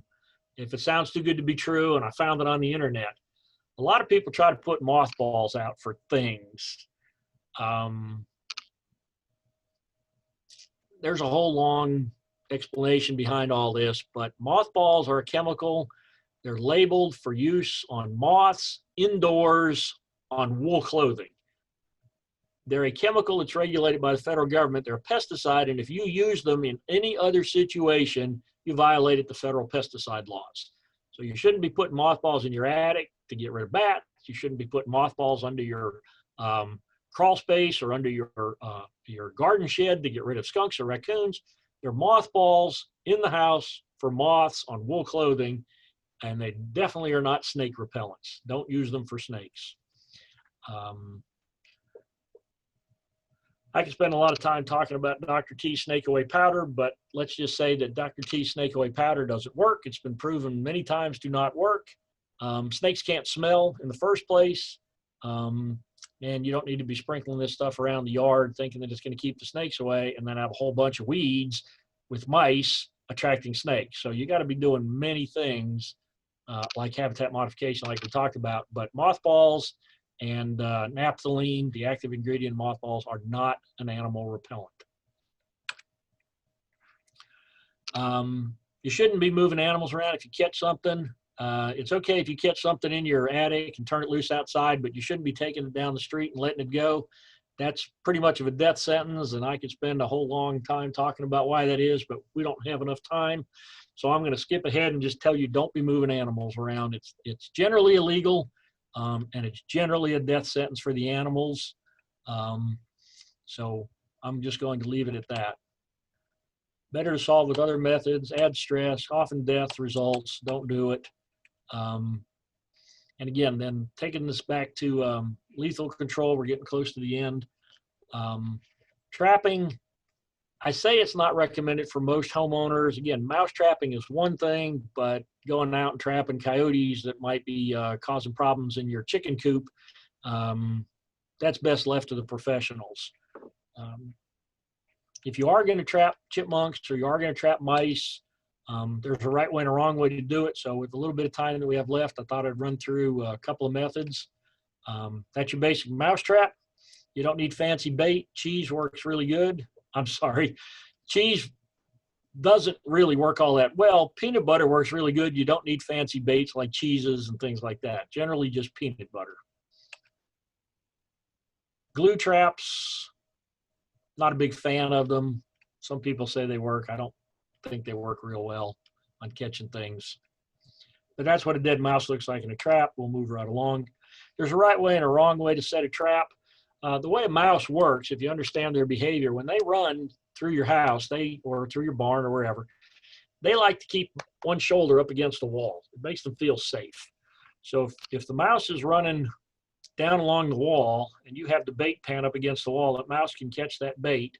if it sounds too good to be true, and I found it on the internet. A lot of people try to put mothballs out for things. There's a whole long explanation behind all this, but mothballs are a chemical. They're labeled for use on moths indoors on wool clothing. They're a chemical that's regulated by the federal government. They're a pesticide, and if you use them in any other situation, you violated the federal pesticide laws. So you shouldn't be putting mothballs in your attic to get rid of bats. You shouldn't be putting mothballs under your crawl space or under your garden shed to get rid of skunks or raccoons. They're mothballs in the house for moths on wool clothing, and they definitely are not snake repellents. Don't use them for snakes. I could spend a lot of time talking about Dr. T snake away powder, but let's just say that Dr. T snake away powder doesn't work. It's been proven many times to not work. Snakes can't smell in the first place. And you don't need to be sprinkling this stuff around the yard thinking that it's going to keep the snakes away and then have a whole bunch of weeds with mice attracting snakes. So you got to be doing many things like habitat modification like we talked about, but mothballs and naphthalene, the active ingredient in mothballs, are not an animal repellent. You shouldn't be moving animals around if you catch something. It's okay if you catch something in your attic and turn it loose outside, but you shouldn't be taking it down the street and letting it go. That's pretty much of a death sentence, and I could spend a whole long time talking about why that is, but we don't have enough time. So I'm going to skip ahead and just tell you don't be moving animals around. It's generally illegal. And it's generally a death sentence for the animals. So I'm just going to leave it at that. Better to solve with other methods, add stress, often death results, don't do it. And again, then taking this back to lethal control, we're getting close to the end. Trapping, I say it's not recommended for most homeowners. Again, mouse trapping is one thing, but going out and trapping coyotes that might be causing problems in your chicken coop, that's best left to the professionals. If you are going to trap chipmunks or you are going to trap mice, There's a right way and a wrong way to do it. So with a little bit of time that we have left, I thought I'd run through a couple of methods. That's your basic mousetrap. You don't need fancy bait. Cheese works really good. I'm sorry. Cheese doesn't really work all that well. Peanut butter works really good. You don't need fancy baits like cheeses and things like that. Generally just peanut butter. Glue traps, not a big fan of them. Some people say they work. I don't think they work real well on catching things. But that's what a dead mouse looks like in a trap. We'll move right along. There's a right way and a wrong way to set a trap. The way a mouse works, if you understand their behavior, when they run through your house, or through your barn or wherever, they like to keep one shoulder up against the wall. It makes them feel safe. So if the mouse is running down along the wall and you have the bait pan up against the wall, that mouse can catch that bait,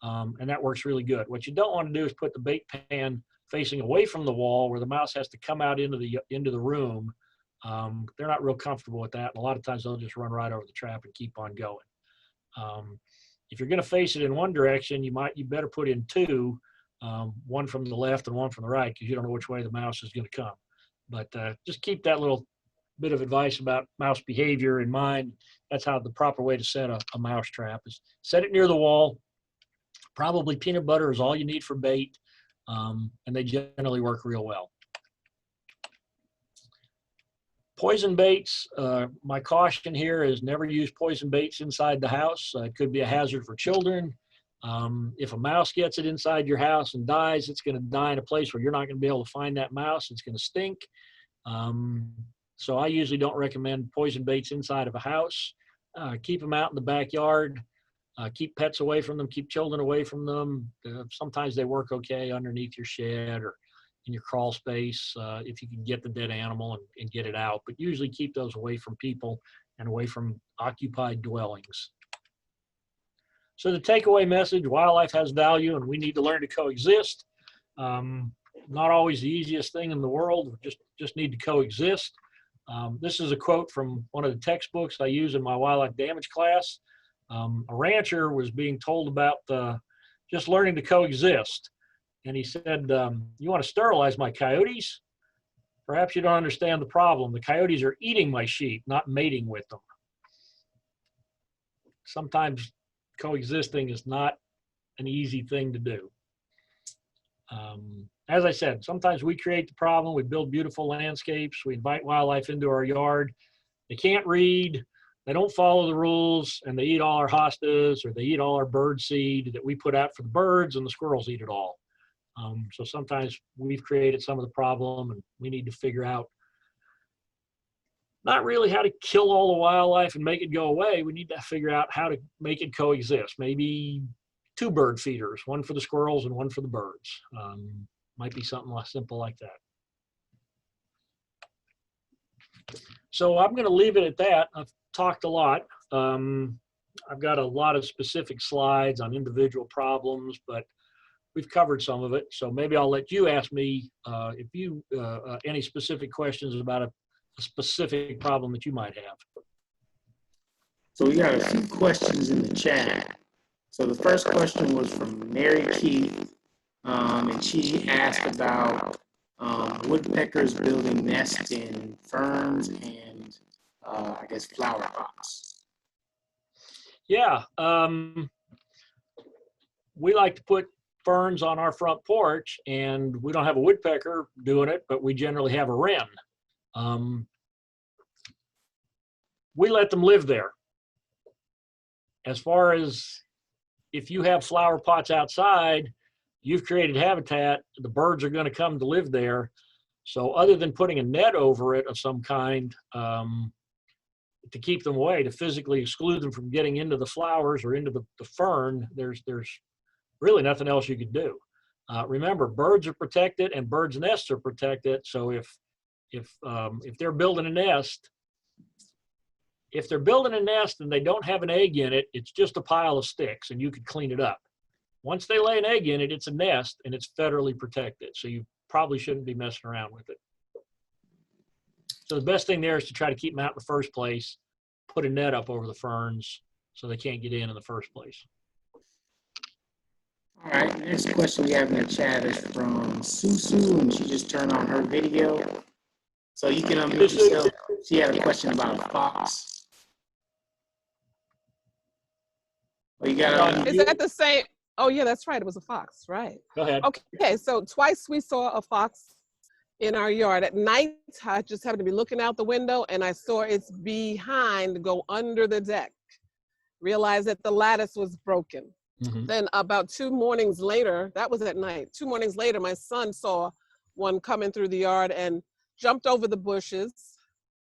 and that works really good. What you don't want to do is put the bait pan facing away from the wall where the mouse has to come out into the room. They're not real comfortable with that. And a lot of times they'll just run right over the trap and keep on going. If you're going to face it in one direction, you better put in two, one from the left and one from the right, because you don't know which way the mouse is going to come. But just keep that little bit of advice about mouse behavior in mind. That's how the proper way to set a mouse trap is. Set it near the wall. Probably peanut butter is all you need for bait, and they generally work real well. Poison baits, my caution here is never use poison baits inside the house. It could be a hazard for children. If a mouse gets it inside your house and dies, it's going to die in a place where you're not going to be able to find that mouse. It's going to stink. So I usually don't recommend poison baits inside of a house. Keep them out in the backyard. Keep pets away from them. Keep children away from them. Sometimes they work okay underneath your shed or in your crawl space, if you can get the dead animal and get it out. But usually keep those away from people and away from occupied dwellings. So the takeaway message, wildlife has value and we need to learn to coexist. Not always the easiest thing in the world, just need to coexist. This is a quote from one of the textbooks I use in my wildlife damage class. A rancher was being told about just learning to coexist. And he said, you want to sterilize my coyotes? Perhaps you don't understand the problem. The coyotes are eating my sheep, not mating with them. Sometimes coexisting is not an easy thing to do. As I said, sometimes we create the problem. We build beautiful landscapes. We invite wildlife into our yard. They can't read. They don't follow the rules, and they eat all our hostas, or they eat all our bird seed that we put out for the birds, and the squirrels eat it all. So sometimes we've created some of the problem, and we need to figure out not really how to kill all the wildlife and make it go away. We need to figure out how to make it coexist. Maybe 2 bird feeders, one for the squirrels and one for the birds. Might be something less simple like that. So I'm going to leave it at that. I've talked a lot. I've got a lot of specific slides on individual problems, but we've covered some of it. So maybe I'll let you ask me if you any specific questions about a specific problem that you might have. So we got a few questions in the chat. So the first question was from Mary Keith, and she asked about woodpeckers building nests in ferns and I guess flower pots. Yeah, we like to put ferns on our front porch, and we don't have a woodpecker doing it, but we generally have a wren. We let them live there. As far as if you have flower pots outside, you've created habitat, the birds are going to come to live there. So other than putting a net over it of some kind to keep them away, to physically exclude them from getting into the flowers or into the fern, there's really nothing else you could do. Remember, birds are protected and birds' nests are protected. So if they're building a nest, and they don't have an egg in it, it's just a pile of sticks and you could clean it up. Once they lay an egg in it, it's a nest and it's federally protected. So you probably shouldn't be messing around with it. So the best thing there is to try to keep them out in the first place, put a net up over the ferns so they can't get in the first place. All right, next question we have in the chat is from Susu, and she just turned on her video. So you can unmute yourself. She had a question about a fox. Oh, you got Is that the same? Oh yeah, that's right. It was a fox, right? Go ahead. Okay, so twice we saw a fox in our yard. At night, I just happened to be looking out the window and I saw its behind go under the deck. Realized that the lattice was broken. Mhm. Then about 2 mornings later, that was at night, 2 mornings later, my son saw one coming through the yard and jumped over the bushes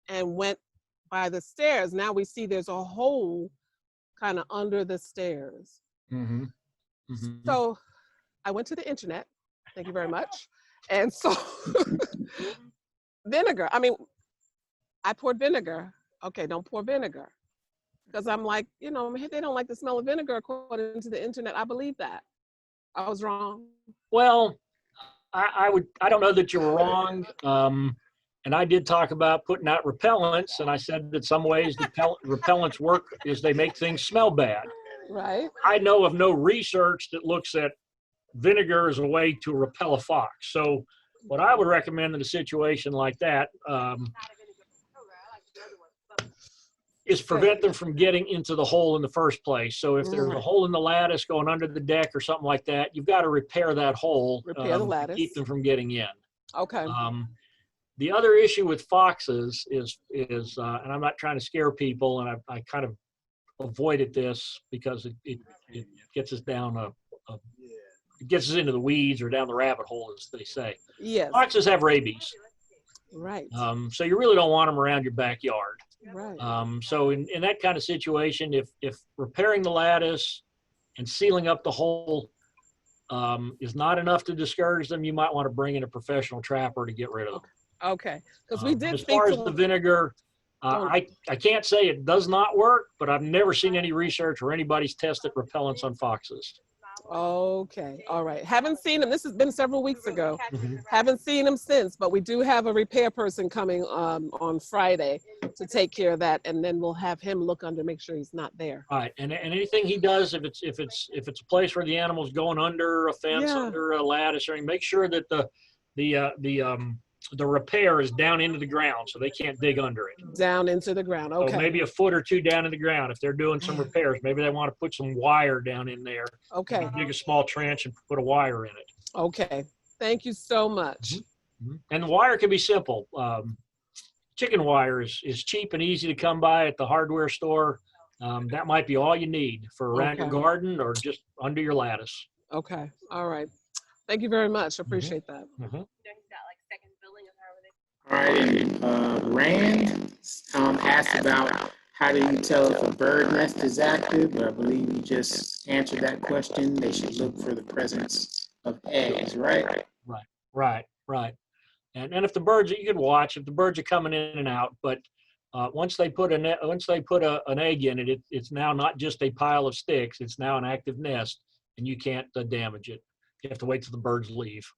and went by the stairs. Now we see there's a hole kind of under the stairs. Mhm. Mhm. So I went to the internet, thank you very much, and so vinegar. I mean, I poured vinegar. Okay, don't pour vinegar. Because I'm like, you know, they don't like the smell of vinegar according to the internet. I believe that. I was wrong. Well, I don't know that you were wrong. And I did talk about putting out repellents, and I said that some ways the repellents work is they make things smell bad. Right? I know of no research that looks at vinegar as a way to repel a fox. So what I would recommend in a situation like that is prevent them from getting into the hole in the first place. So if there's a hole in the lattice going under the deck or something like that, you've got to repair that hole Repair the to lattice. keep them from getting in. Okay. The other issue with foxes is and I'm not trying to scare people, and I kind of avoided this because it gets us down it gets us into the weeds or down the rabbit hole, as they say. Yes. Foxes have rabies. Right. So you really don't want them around your backyard. Right. So in that kind of situation, if repairing the lattice and sealing up the hole is not enough to discourage them, you might want to bring in a professional trapper to get rid of them. Okay. Because we did as far as the vinegar, I can't say it does not work, but I've never seen any research or anybody's tested repellents on foxes. Okay. All right. Haven't seen him. This has been several weeks ago. Mm-hmm. Haven't seen him since, but we do have a repair person coming on Friday to take care of that, and then we'll have him look under, make sure he's not there. All right, and anything he does, if it's a place where the animal's going under a fence, under a lattice, or anything, make sure that the repair is down into the ground so they can't dig under it. Down into the ground. Okay. So maybe a foot or two down in the ground. If they're doing some repairs, maybe they want to put some wire down in there. Okay. Dig a small trench and put a wire in it. Okay. Thank you so much. Mm-hmm. And the wire can be simple. Chicken wire is cheap and easy to come by at the hardware store. That might be all you need for around your garden or just under your lattice. Okay. All right. Thank you very much. I appreciate that. All right, and Rand asked about how do you tell if a bird nest is active, but I believe you just answered that question. They should look for the presence of eggs, right? Right. And if the birds, you can watch if the birds are coming in and out, but once they put an egg in it, it's now not just a pile of sticks, it's now an active nest, and you can't damage it. You have to wait till the birds leave,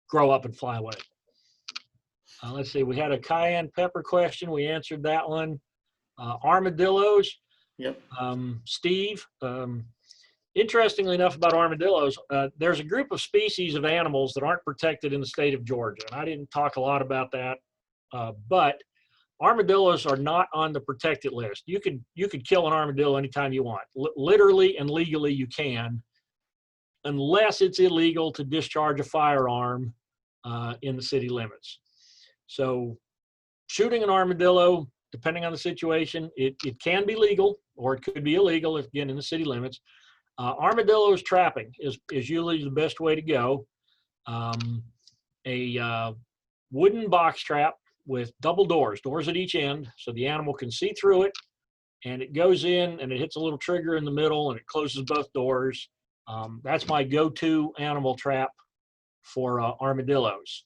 grow up and fly away. Let's see, we had a cayenne pepper question. We answered that one. Armadillos. Yep. Steve, interestingly enough about armadillos, there's a group of species of animals that aren't protected in the state of Georgia. And I didn't talk a lot about that, but armadillos are not on the protected list. You could kill an armadillo anytime you want. Literally and legally you can, unless it's illegal to discharge a firearm in the city limits. So shooting an armadillo, depending on the situation, it can be legal or it could be illegal if, again, in the city limits. Armadillos trapping is usually the best way to go. A wooden box trap with double doors at each end so the animal can see through it, and it goes in and it hits a little trigger in the middle and it closes both doors. That's my go-to animal trap for armadillos.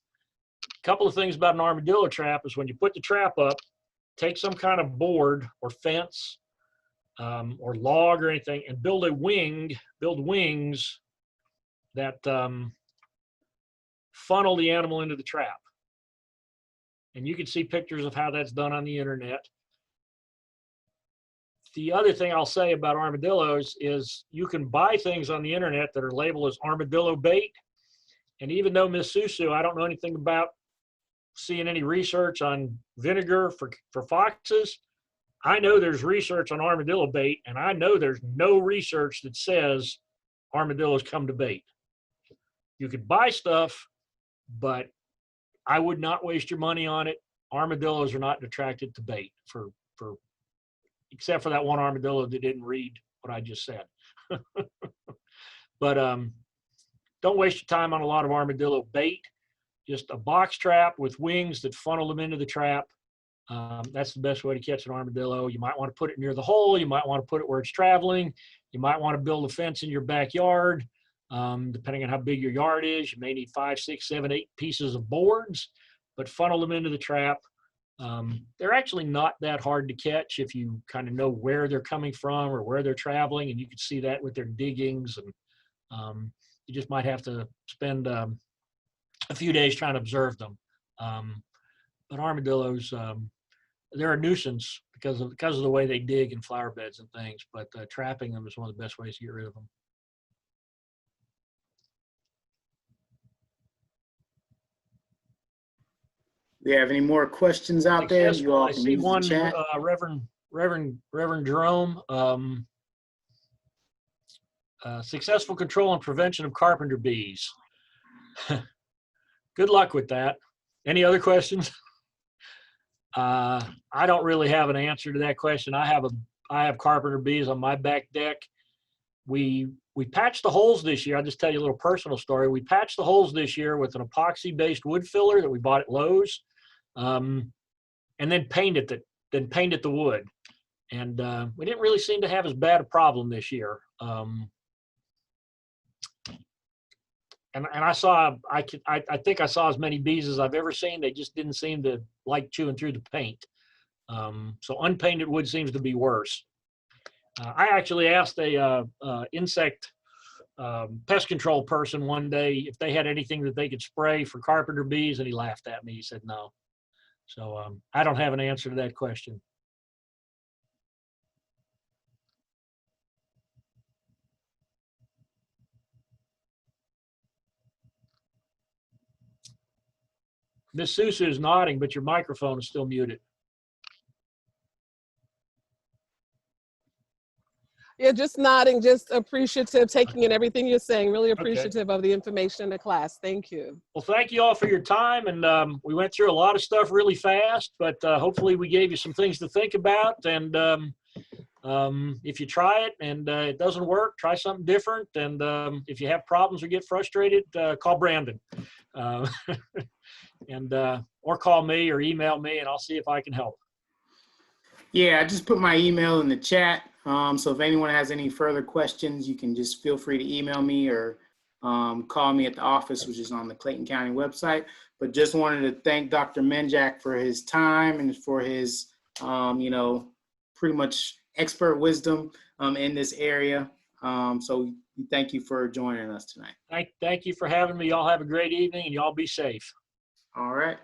A couple of things about an armadillo trap is when you put the trap up, take some kind of board or fence or log or anything and build wings that funnel the animal into the trap. And you can see pictures of how that's done on the internet. the other thing I'll say about armadillos is you can buy things on the internet that are labeled as armadillo bait. And even though Miss Susu, I don't know anything about seeing any research on vinegar for foxes, I know there's research on armadillo bait, and I know there's no research that says armadillos come to bait. You could buy stuff, but I would not waste your money on it. Armadillos are not attracted to bait except for that one armadillo that didn't read what I just said. But don't waste your time on a lot of armadillo bait. Just a box trap with wings that funnel them into the trap. That's the best way to catch an armadillo. You might want to put it near the hole. You might want to put it where it's traveling. You might want to build a fence in your backyard. Depending on how big your yard is, you may need 5, 6, 7, 8 pieces of boards, but funnel them into the trap. They're actually not that hard to catch if you kind of know where they're coming from or where they're traveling, and you can see that with their diggings. And you just might have to spend a few days trying to observe them. But armadillos, they're a nuisance because of the way they dig in flower beds and things. But trapping them is one of the best ways to get rid of them. Do you have any more questions out there? You all I can see use the one, chat. Reverend Jerome. Successful control and prevention of carpenter bees. Good luck with that. Any other questions? I don't really have an answer to that question. I have carpenter bees on my back deck. We patched the holes this year. I'll just tell you a little personal story. We patched the holes this year with an epoxy-based wood filler that we bought at Lowe's, and then painted the wood. And we didn't really seem to have as bad a problem this year. And I think I saw as many bees as I've ever seen. They just didn't seem to like chewing through the paint. So unpainted wood seems to be worse. I actually asked a insect pest control person one day if they had anything that they could spray for carpenter bees, and he laughed at me. He said no. So I don't have an answer to that question. Miss Susu is nodding, but your microphone is still muted. Yeah, just nodding, just appreciative, taking in everything you're saying, really appreciative of the information in the class. Thank you. Well, thank you all for your time. And we went through a lot of stuff really fast, but hopefully we gave you some things to think about. And if you try it and it doesn't work, try something different. And if you have problems or get frustrated, call Brandon. Or call me or email me, and I'll see if I can help. Yeah, I just put my email in the chat. So if anyone has any further questions, you can just feel free to email me or call me at the office, which is on the Clayton County website. But just wanted to thank Dr. Menjak for his time and for his, pretty much expert wisdom in this area. So thank you for joining us tonight. Thank you for having me. Y'all have a great evening, and y'all be safe. All right.